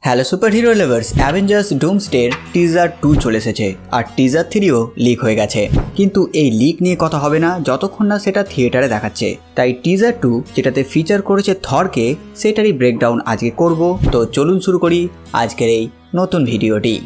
Hello super hero lovers, Avengers ডুমসডের teaser 2 চলে এসেছে আর টিজার 3ও লিক হয়ে গেছে। কিন্তু এই লিক নিয়ে কথা হবে না যতক্ষণ না সেটা থিয়েটারে দেখাচ্ছে। তাই টিজার 2 যেটাতে ফিচার করেছে থরকে, সেটারই ব্রেকডাউন আজকে করব। তো চলুন শুরু করি আজকের এই নতুন ভিডিওটি।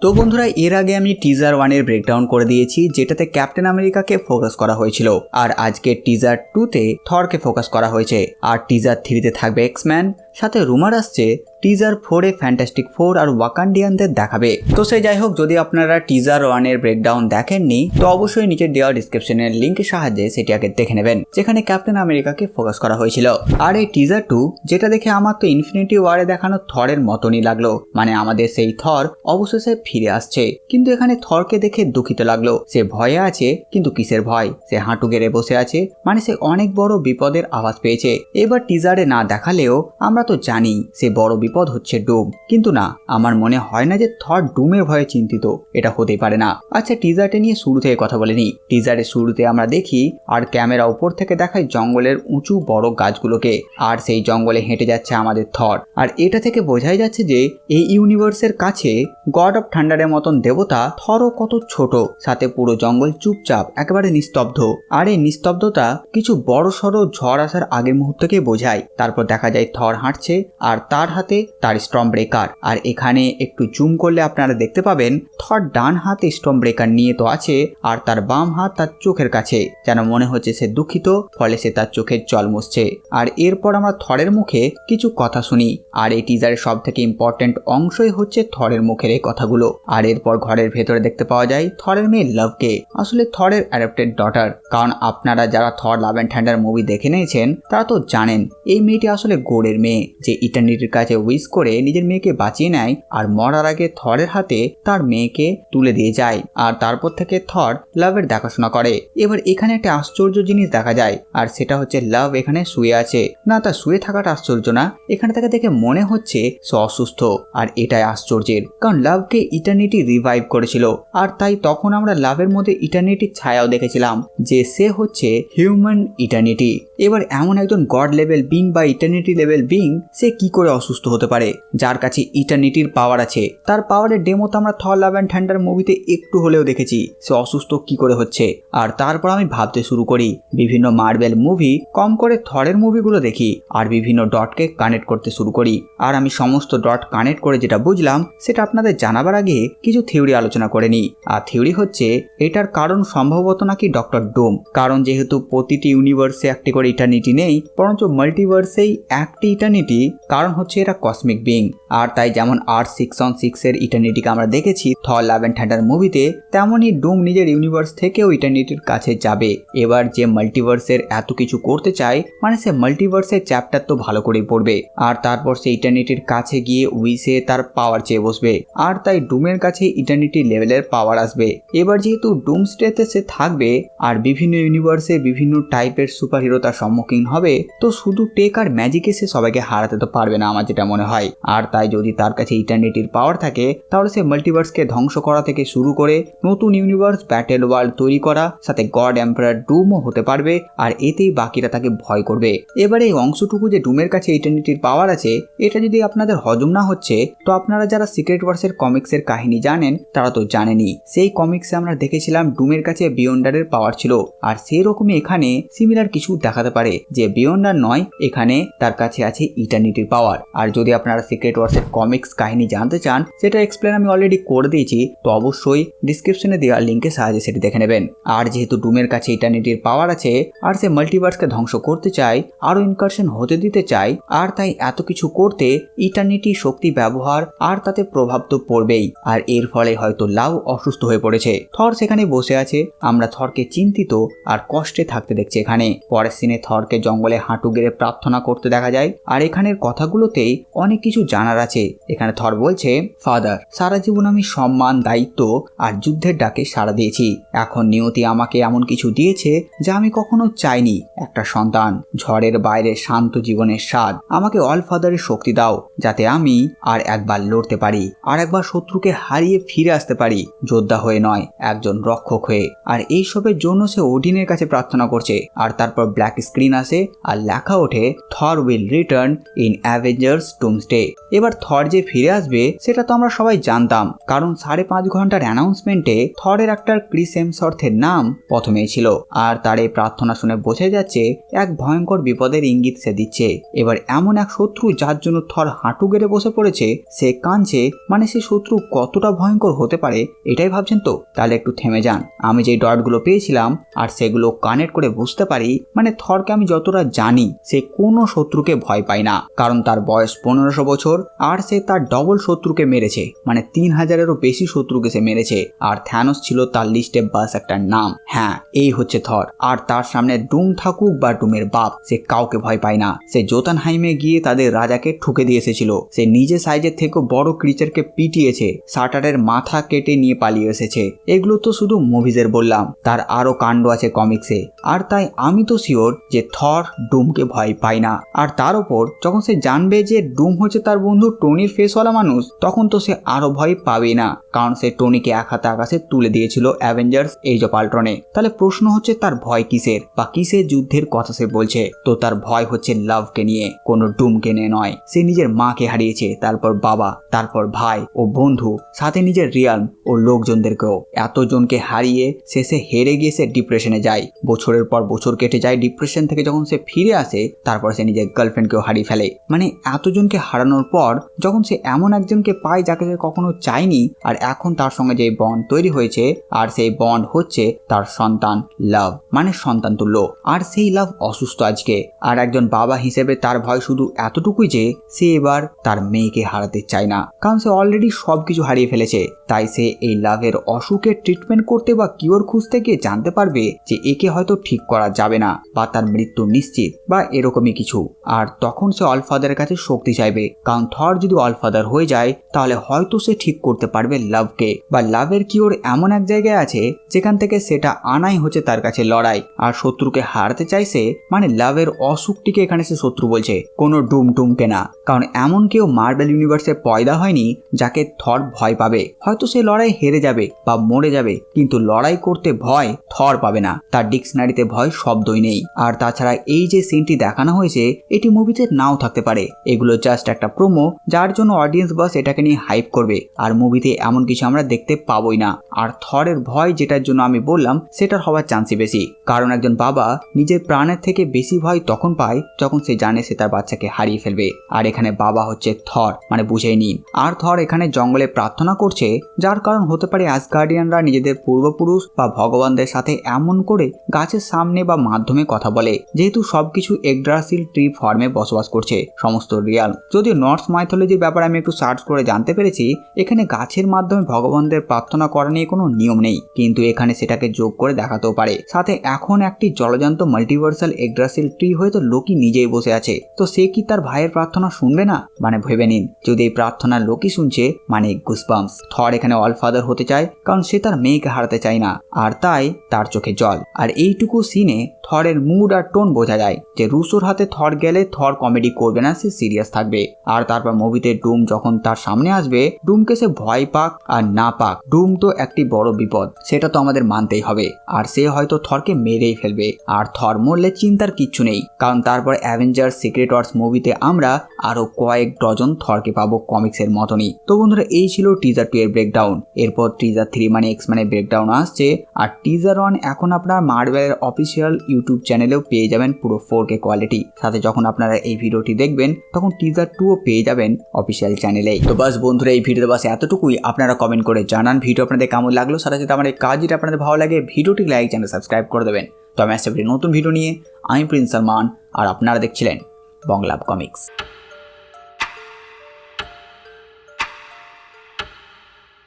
তো বন্ধুরা, এর আগে আমি টিজার 1-এর ব্রেকডাউন করে দিয়েছি, যেটাতে ক্যাপ্টেন আমেরিকাকে ফোকাস করা হয়েছিল। আর আজকে টিজার 2-তে থরকে ফোকাস করা হয়েছে। আর টিজার 3-তে থাকবে এক্সম্যান, সাথে রুমার আসছে টিজার 4-এ ফ্যান্টাস্টিক ফোর আর ওয়াকান্ডিয়ানদের দেখাবে। তো সে যাই হোক, যদি আপনারা টিজার 1-এর ব্রেকডাউন দেখেননি তো অবশ্যই নিচে দেওয়া ডিসক্রিপশনের লিঙ্কের সাহায্যে সেটি আগে দেখে নেবেন, যেখানে ক্যাপ্টেন আমেরিকাকে ফোকাস করা হয়েছিল। আর এই টিজার 2 যেটা দেখে আমার তো ইনফিনিটি ওয়ারে দেখানো থরের মতনই লাগলো, মানে আমাদের সেই থর অবশেষে ফিরে আসছে। কিন্তু এখানে থরকে দেখে দুঃখিত লাগলো। সে ভয়ে আছে, কিন্তু কিসের ভয়? সে হাঁটু গেড়ে বসে আছে, মানে সে অনেক বড় বিপদের আভাস পেয়েছে। এবার টিজারে না দেখালেও আমরা তো জানি সে বড় বিপদ হচ্ছে ডুম। কিন্তু না, আমার মনে হয় না যে থর ডুমের ভয়ে চিন্তিত, এটা হতেই পারে না। আচ্ছা, টিজারটা নিয়ে শুরু থেকে কথা বলিনি। টিজারের শুরুতে আমরা দেখি আর ক্যামেরা উপর থেকে দেখায় জঙ্গলের উঁচু বড় গাছগুলোকে, আর সেই জঙ্গলে হেঁটে যাচ্ছে আমাদের থর। আর এটা থেকে বোঝাই যাচ্ছে যে এই ইউনিভার্সের কাছে গড অফ থান্ডারের মতন দেবতা থরও কত ছোট। সাথে পুরো জঙ্গল চুপচাপ, একেবারে নিস্তব্ধ। আর এই নিস্তব্ধতা কিছু বড় সড়ো ঝড় আসার আগের মুহূর্তকে বোঝায়। তারপর দেখা যায় থর হাঁটছে আর তার হাতে তার স্টর্ম ব্রেকার। আর এখানে একটু জুম করলে আপনারা দেখতে পাবেন থর ডান হাতে স্টর্ম ব্রেকার নিয়ে তো আছে, আর তার বাম হাত তার চোখের কাছে, যেন মনে হচ্ছে সে দুঃখিত, ফলে সে তার চোখের জল মুছছে। আর এরপর আমরা থরের মুখে কিছু কথা শুনি। আর এই টিজারের সব থেকে ইম্পর্টেন্ট অংশই হচ্ছে থরের মুখের এই কথাগুলো। আর এরপর ঘরের ভেতরে দেখতে পাওয়া যায় থরের মেয়ে লাভকে, আসলে থরের অ্যাডাপ্টেড ডটার। কারণ আপনারা যারা থর লাভ অ্যান্ড থান্ডার মুভি দেখে নিয়েছেন তারা তো জানেন এই মেয়েটি আসলে গোরের মেয়ে, যে ইটার্নিটির কাছে উইশ করে নিজের মেয়েকে বাঁচিয়ে নেয় আর মরার আগে থরের হাতে তার মেয়েকে তুলে দিয়ে যায়। আর তারপর থেকে থর লাভের দেখাশোনা করে। এবার এখানে একটা আশ্চর্য জিনিস দেখা যায়, আর সেটা হচ্ছে লাভ এখানে শুয়ে আছে। না, তার শুয়ে থাকাটা আশ্চর্য না, এখানে তাকে দেখে মনে হচ্ছে সে অসুস্থ। আর এটাই আশ্চর্যের, কারণ লাভকে ইটার্নিটি রিভাইভ করেছিল। আর তাই তখন আমরা লাভের মধ্যে ইটার্নিটির ছায়াও দেখেছিলাম, যে সে হচ্ছে হিউম্যান ইটার্নিটি। এবার এমন একজন গড লেভেল বিং বা ইটার্নিটি লেভেল বিং সে কি করে অসুস্থ হতে পারে, যার কাছে ইটার্নিটির পাওয়ার আছে? তার পাওয়ারের ডেমো তো আমরা থর লাভ অ্যান্ড থান্ডার মুভিতে একটু হলেও দেখেছি। সে অসুস্থ কি করে হচ্ছে? আর তারপর আমি ভাবতে শুরু করি, বিভিন্ন মার্বেল মুভি কম করে থরের মুভিগুলো দেখি আর বিভিন্ন ডটকে কানেক্ট করতে শুরু করি। আর আমি সমস্ত ডট কানেক্ট করে যেটা বুঝলাম সেটা আপনাদের জানাবার আগে কিছু থিওরি আলোচনা করে নিই। আর থিওরি হচ্ছে এটার কারণ সম্ভবত নাকি ডক্টর ডুম। কারণ যেহেতু প্রতিটি ইউনিভার্সে একটি করে ইটার্নিটি নেই, বরঞ্চ মাল্টিভার্সেই একটি ইটার্নিটি। কারণ হচ্ছে এরা কসমিক বিং। আর তাই যেমন R616-এর ইটার্নিটিকে আমরা দেখেছি থর লাভ অ্যান্ড থান্ডার মুভিতে, তেমনই ডুম নিজের ইউনিভার্স থেকেও ইটার্নিটির কাছে যাবে। এবার যে মাল্টিভার্সের এত কিছু করতে চায়, মানে সে মাল্টিভার্সের চ্যাপ্টার তো ভালো করেই পড়বে। আর তারপর সে ইটার্নিটির কাছে গিয়ে উইসে তার পাওয়ার চেয়ে বসবে। আর তাই ডুমের কাছে ইটার্নিটি লেভেলের পাওয়ার আসবে। এবার যেহেতু ডুমসডেতে সে থাকবে আর বিভিন্ন ইউনিভার্সে বিভিন্ন টাইপের সুপার হিরো তার সম্মুখীন হবে, তো শুধু টেক আর ম্যাজিকে সে সবাইকে হারাতে তো পারবে না, আমার যেটা মনে হয়। আর তাই যদি তার কাছে ইটার্নিটির পাওয়ার থাকে, তাহলে সে মাল্টিভার্সকে ধ্বংস করা থেকে শুরু করে নতুন ইউনিভার্স ব্যাটেল ওয়ার্ল্ড তৈরি করা, সাথে গড এম্পারার ডুমও হতে পারবে। আর এতেই বাকিরা তাকে ভয় করবে। এবারে এই অংশটুকু যে ডুমের কাছে ইটার্নিটির পাওয়ার আছে, এটা যদি আপনাদের হজম না হচ্ছে, তো আপনারা যারা সিক্রেট ওয়ার্সের কমিক্সের কাহিনী জানেন তারা তো জানেনই। সেই কমিক্সে আমরা দেখেছিলাম ডুমের কাছে বিয়ন্ডারের পাওয়ার ছিল। আর সেই রকমই এখানে সিমিলার কিছু দেখাতে পারে, যে বিয়ন্ডার নয়, এখানে তার কাছে আছে ইটার্নিটির পাওয়ার। আর যদি আপনারা সিক্রেট ওয়ার্সের কমিক্স কাহিনী জানতে চান, সেটা এক্সপ্লেন আমি অলরেডি করে দিয়েছি, তো অবশ্যই ডিসক্রিপশনে দেওয়া লিঙ্কের সাহায্যে সেটি দেখে নেবেন। আর যেহেতু ডুমের কাছে ইটার্নিটির পাওয়ার আছে আর সে মাল্টিভার্সকে ধ্বংস করতে চায়, আরো ইনকারশন হতে দিতে চায়, আর তাই এত কিছু করতে ইটার্নিটি শক্তি ব্যবহার আর তাতে প্রভাব তো পড়বেই। আর এর ফলে হয়তো লাভ অসুস্থ হয়ে পড়েছে। থর সেখানে বসে আছে, আমরা থরকে চিন্তিত আর কষ্টে থাকতে দেখছি। এখানে পরের সিনে থরকে জঙ্গলে হাঁটু গেড়ে প্রার্থনা করতে দেখা যায়। আর এখানের কথাগুলোতেই অনেক কিছু জানার আছে। এখানে থর বলছে, ফাদার, সারা জীবন আমি সম্মান, দায়িত্ব আর যুদ্ধের ডাকে সাড়া দিয়েছি। এখন নিয়তি আমাকে এমন কিছু দিয়েছে যা আমি কখনো চাইনি, একটা সন্তান, ঝড়ের বাইরে শান্ত জীবনের স্বাদ। আমাকে অল ফাদারের শক্তি দাও যাতে আমি আর একবার লড়তে পারি, আর একবার শত্রুকে হারিয়ে ফিরে আসতে পারি, যোদ্ধা হয়ে নয়, একজন রক্ষক হয়ে। আর এইসবের জন্য সে ওডিনের কাছে প্রার্থনা করছে। আর তারপর ব্ল্যাক স্ক্রিন আসে আর লেখা ওঠে, Thor will return in Avengers Doomsday. এবার থর যে ফিরে আসবে সেটা তো আমরা সবাই জানতাম, কারণ 5.5 ঘন্টার অ্যানাউন্সমেন্টে থরের অ্যাক্টর ক্রিস হেমসওয়ার্থের নাম প্রথমেই ছিল। আর তার এই প্রার্থনা শুনে বোঝা যাচ্ছে এক ভয়ঙ্কর বিপদের ইঙ্গিত সে দিচ্ছে। এবার এমন এক শত্রু যার জন্য থর হাঁটু গেড়ে বসে পড়েছে, সে কাঁদছে, মানে সে শত্রু কতটা ভয়ঙ্কর হতে পারে এটাই ভাবছেন তো? তাহলে একটু থেমে যান। আমি যে ডটগুলো পেয়েছিলাম আর সেগুলো কানেক্ট করে বুঝতে পারি, মানে থরকে আমি যতটা জানি সে কোনো শত্রুকে ভয় পায় না, কারণ তার বয়স 1500 বছর আর সে তার ডবল শত্রুকে মেরেছে, মানে 3000-এরও বেশি শত্রুকে সে মেরেছে। আর থ্যানোস ছিল তার লিস্টে বাস একটা নাম। হ্যাঁ, এই হচ্ছে থর। আর তার সামনে ডুম থাকুক বা ডুমের বাপ, সে কাউকে ভয় পায় না। সে জোতানহাইমে গিয়ে তাদের রাজাকে ঠুকে দিয়ে এসেছিল। সে নিজে সাইজের থেকেও বড় ক্রিচারকে পিটিয়েছে, শাটারের মাথা কেটে নিয়ে পালিয়ে এসেছে। এগুলো তো শুধু মুভিজের বললাম, তার আরো কাণ্ড আছে কমিক্সে। আর তাই আমি তো শিওর যে থর ডুমকে ভয় পায় না। আর তার উপর যখন সে জানবে যে ডুম হচ্ছে তার বন্ধু টনির ফেসওয়ালা মানুষ, তখন তো সে আরো ভয় পাবে না, কারণ সে টনিকে এক হাতে আকাশে তুলে দিয়েছিল অ্যাভেঞ্জার্স এজ অফ আল্ট্রনে। তাহলে প্রশ্ন হচ্ছে তার ভয় কিসের বা কিসের যুদ্ধের কথা সে বলছে? তো তার ভয় হচ্ছে লাভকে নিয়ে, কোনো ডুমকে নিয়ে নয়। সে নিজের মাকে হারিয়েছে, তারপর বাবা, তারপর ভাই ও বন্ধু, সাথে নিজের রিয়ালম ও লোকজনদেরকেও। এতজনকে হারিয়ে শেষে হেরে গিয়ে সে ডিপ্রেশনে যায়। বছরের পর বছর কেটে যায়। ডিপ্রেশন থেকে যখন সে ফিরে আসে, তারপর সে নিজের গার্লফ্রেন্ডকেও হারিয়ে ফেলে। মানে এতজনকে হারানোর পর যখন সে এমন একজনকে পায় যাকে সে কখনো চায়নি, আর এখন তার সঙ্গে যে বন্ড তৈরি হয়েছে, আর সেই বন্ড হচ্ছে তার সন্তান লাভ, মানে সন্তান তুল্য। আর সেই লাভ অসুস্থ আজকে। আর একজন বাবা হিসেবে তার ভয় শুধু এতটুকুই যে সে এবার তার মেয়েকে হারাতে চায় না, কারণ সে অলরেডি সবকিছু হারিয়ে ফেলেছে। তাই সে এই লাভের অসুখের ট্রিটমেন্ট করতে বা কিওর খুঁজতে গিয়ে জানতে পারবে যে একে হয়তো ঠিক করা যাবে না, বা তার মৃত্যু নিশ্চিত, বা এরকমই কিছু। আর তখন সে অলফাদারের কাছে শক্তি চাইবে, কারণ থর যদি অলফাদার হয়ে যায় তাহলে হয়তো সে ঠিক করতে পারবে লাভকে, বা লাভের কিওর এমন এক জায়গায় আছে যেখান থেকে সেটা আনাই হচ্ছে তার কাছে লড়াই। আর শত্রুকে হারাতে চাইছে, মানে লাভের অসুখটিকে এখানে সে শত্রু বলছে, কোনো ডুমকে না। কারণ এমন কেউ মার্বেল ইউনিভার্সে পয়দা হয়নি যাকে থর ভয় পাবে। হয়তো সে লড়াই হেরে যাবে বা মরে যাবে, কিন্তু লড়াই করতে ভয় থর পাবে না। তার ডিকশনারিতে ভয় শব্দই নেই। আর তাছাড়া এই যে সিনটি দেখানো হয়েছে, এটি মুভিতে নাও থাকতে পারে। এগুলো জাস্ট একটা প্রোমো, যার জন্য অডিয়েন্স বাস এটাকে নিয়ে হাইপ করবে। আর মুভিতে এমন কিছু আমরা দেখতে পাবোই না। আর থরের ভয় যেটার জন্য আমি বললাম, সেটার হওয়ার চান্সই বেশি। কারণ একজন বাবা নিজের প্রাণের থেকে বেশি ভয় তখন পায় যখন সে জানে সে তার বাচ্চাকে হারিয়ে ফেলবে। আর এখানে বাবা হচ্ছে থর, মানে বুঝেই নিন। আর থর এখানে জঙ্গলে প্রার্থনা করছে, যার কারণ হতে পারে অ্যাসগার্ডিয়ানরা নিজেদের পূর্বপুরুষ বা ভগবানদের সাথে এমন করে গাছের সামনে বা মাধ্যমে কথা বলে, যেহেতু সবকিছু এগড্রাসিল ট্রি ফর্মে বসবাস করছে সমস্ত রিয়াল। যদিও নর্স মাইথোলজির ব্যাপারে আমি একটু সার্চ করে জানতে পেরেছি, এখানে গাছের মাধ্যমে ভগবানদের প্রার্থনা করা নিয়ে কোনো নিয়ম নেই, কিন্তু এখানে সেটাকে যোগ করে দেখাতেও পারে। সাথে এখন একটি জলজান্ত মাল্টিভার্সাল এগড্রাসিল ট্রি হয়তো লোকি নিজেই বসে আছে, তো সে কি তার ভাইয়ের প্রার্থনা শুনবে না? মানে ভেবে নিন, যদি এই প্রার্থনা লোকি শুনছে, মানে গুসবাম্পস। থর এখানে অলফাদার হতে চায়, কারণ সে তার মেয়েকে হারাতে চায় না, আর তাই তার চোখে জল। আর এইটুকু সিনে থরের মুড আর টোন বোঝা যায় যে রুসোর হাতে থর গেলে থর কমেডি করবে না, সে সিরিয়াস থাকবে। আর তারপর মুভিতে ডুম যখন তার সামনে আসবে, ডুমকে সে ভয় পাক আর না পাক, ডুম তো একটি বড় বিপদ, সেটা তো আমাদের মানতেই হবে। আর সে হয়তো থরকে মেরেই ফেলবে। আর থর মরলে চিন্তার কিচ্ছু নেই, কারণ তারপর অ্যাভেঞ্জার্স সিক্রেট ওয়ার্স মুভিতে আমরা আরো কয়েক ডজন থরকে পাবো কমিক্সের মতনই। তো বন্ধুরা, এই ছিল টিজার 2 এর ব্রেকডাউন। এরপর টিজার 3 মানে এক্সম্যানের ব্রেকডাউন আসছে। আর টিজার 1 এখন আপনার মার্ভেলের অফিসিয়াল ইউটিউব চ্যানেলেও পেয়ে যাবেন পুরো 4K কোয়ালিটি। সাথে যখন আপনারা এই ভিডিওটি দেখবেন তখন টিজার 2ও পেয়ে যাবেন অফিসিয়াল চ্যানেলেই। তো বাস বন্ধুরা, এই ভিডিওতে বাস এতটুকুই। আপনারা কমেন্ট করে জানান ভিডিও আপনাদের কেমন লাগলো। সাথে সাথে আমার এই কাজ যেটা আপনাদের ভালো লাগে, ভিডিওটি লাইক, চ্যানেল সাবস্ক্রাইব করে দেবেন। তো আমি আসছি নতুন ভিডিও নিয়ে। আমি প্রিন্স সালমান, আর আপনারা দেখছিলেন বংলাভ কমিক্স।